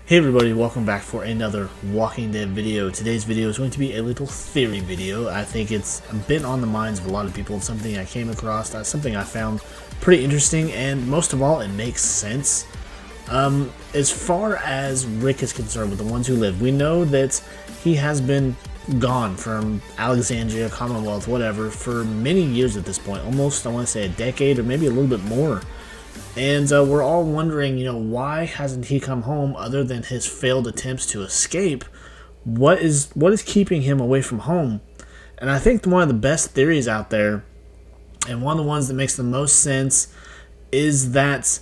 Hey everybody, welcome back for another Walking Dead video. Today's video is going to be a little theory video. I think it's been on the minds of a lot of people. It's something I came across, something I found pretty interesting, and most of all, it makes sense. As far as Rick is concerned, with the ones who live, we know that he has been gone from Alexandria, Commonwealth, whatever, for many years at this point. Almost, I want to say, a decade or maybe a little bit more. And we're all wondering, why hasn't he come home other than his failed attempts to escape? What is keeping him away from home? And I think one of the best theories out there, and one of the ones that makes the most sense, is that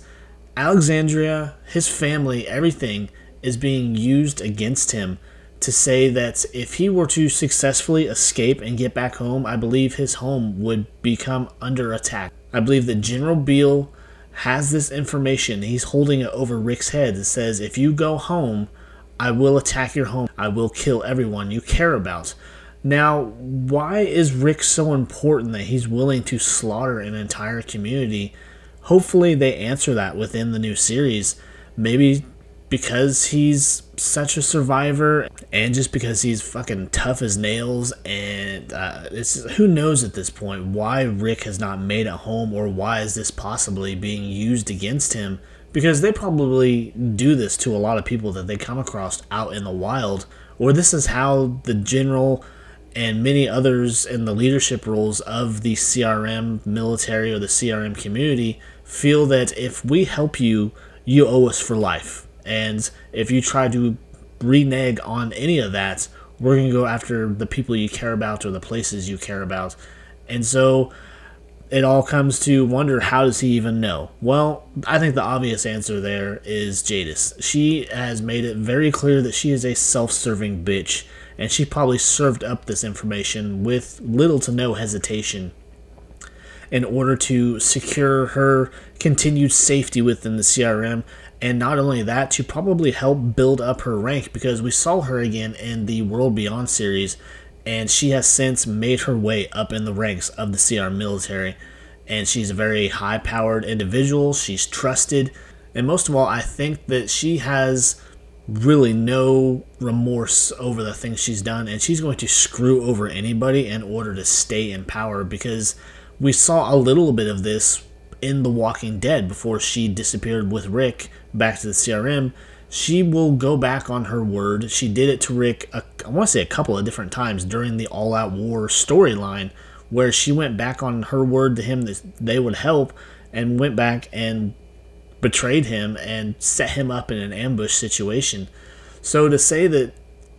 Alexandria, his family, everything is being used against him to say that if he were to successfully escape and get back home, I believe his home would become under attack. I believe that General Beale has this information. He's holding it over Rick's head. It says, if you go home, I will attack your home. I will kill everyone you care about. Now, why is Rick so important that he's willing to slaughter an entire community? Hopefully they answer that within the new series. Maybe because he's such a survivor, and just because he's fucking tough as nails, and who knows at this point why Rick has not made it home, or why is this possibly being used against him, because they probably do this to a lot of people that they come across out in the wild, or this is how the general and many others in the leadership roles of the CRM military or the CRM community feel that if we help you, you owe us for life. And if you try to renege on any of that, we're going to go after the people you care about or the places you care about. And so it all comes to wonder, how does he even know? Well, I think the obvious answer there is Jadis. She has made it very clear that she is a self-serving bitch, and she probably served up this information with little to no hesitation in order to secure her continued safety within the CRM. And not only that, to probably help build up her rank, because we saw her again in the World Beyond series, and she has since made her way up in the ranks of the CR military. And she's a very high-powered individual. She's trusted. And most of all, I think that she has really no remorse over the things she's done, and she's going to screw over anybody in order to stay in power, because we saw a little bit of this in The Walking Dead before she disappeared with Rick back to the CRM. She will go back on her word. She did it to Rick, I want to say a couple of different times during the All Out War storyline, where she went back on her word to him that they would help, and went back and betrayed him and set him up in an ambush situation. So to say that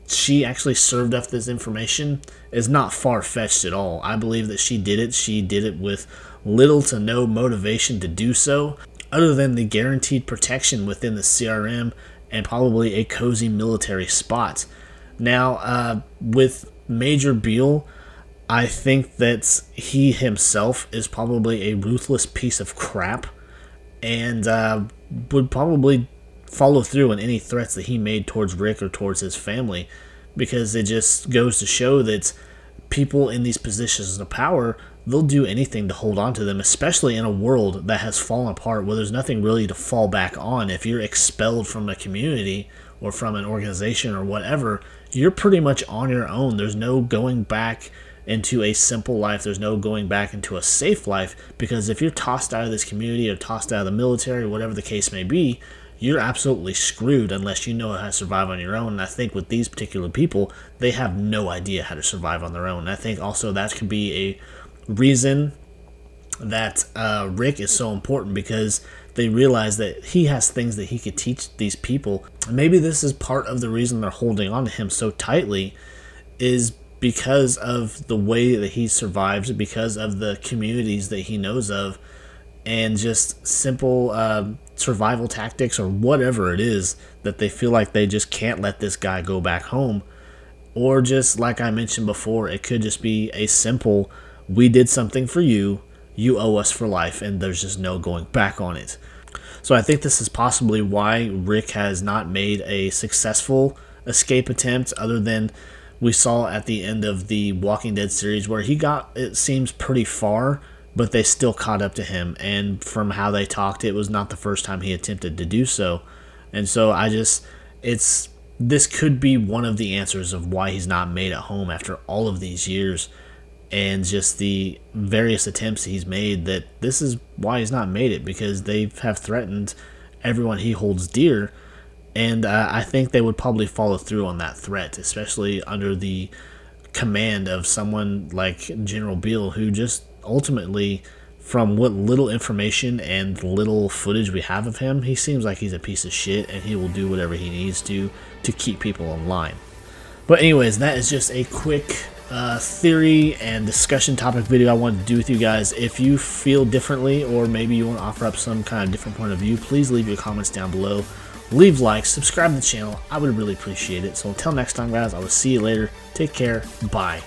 she actually served up this information is not far-fetched at all. I believe that she did it. She did it with little to no motivation to do so, other than the guaranteed protection within the CRM and probably a cozy military spot. Now, with Major Beale, I think that he himself is probably a ruthless piece of crap, and would probably follow through on any threats that he made towards Rick or towards his family, because it just goes to show that people in these positions of power, they'll do anything to hold on to them, especially in a world that has fallen apart, where there's nothing really to fall back on. If you're expelled from a community or from an organization or whatever, you're pretty much on your own. There's no going back into a simple life. There's no going back into a safe life, because if you're tossed out of this community or tossed out of the military or whatever the case may be, you're absolutely screwed unless you know how to survive on your own. And I think with these particular people, they have no idea how to survive on their own. And I think also that could be a reason that Rick is so important, because they realize that he has things that he could teach these people. Maybe this is part of the reason they're holding on to him so tightly, is because of the way that he survives, because of the communities that he knows of, and just simple survival tactics or whatever it is, that they feel like they just can't let this guy go back home. Or just like I mentioned before, it could just be a simple, we did something for you, you owe us for life, and there's just no going back on it. So I think this is possibly why Rick has not made a successful escape attempt, other than we saw at the end of the Walking Dead series, where he got, it seems, pretty far, but they still caught up to him. And from how they talked, it was not the first time he attempted to do so. And so I just, this could be one of the answers of why he's not made at home after all of these years and just the various attempts he's made. That this is why he's not made it, because they have threatened everyone he holds dear, and I think they would probably follow through on that threat, especially under the command of someone like General Beale, who just ultimately, from what little information and little footage we have of him, he seems like he's a piece of shit, and he will do whatever he needs to keep people in line. But anyways, that is just a quick theory and discussion topic video I wanted to do with you guys. If you feel differently, or maybe you want to offer up some kind of different point of view, please leave your comments down below. Leave likes, subscribe to the channel. I would really appreciate it. So until next time, guys, I will see you later. Take care. Bye.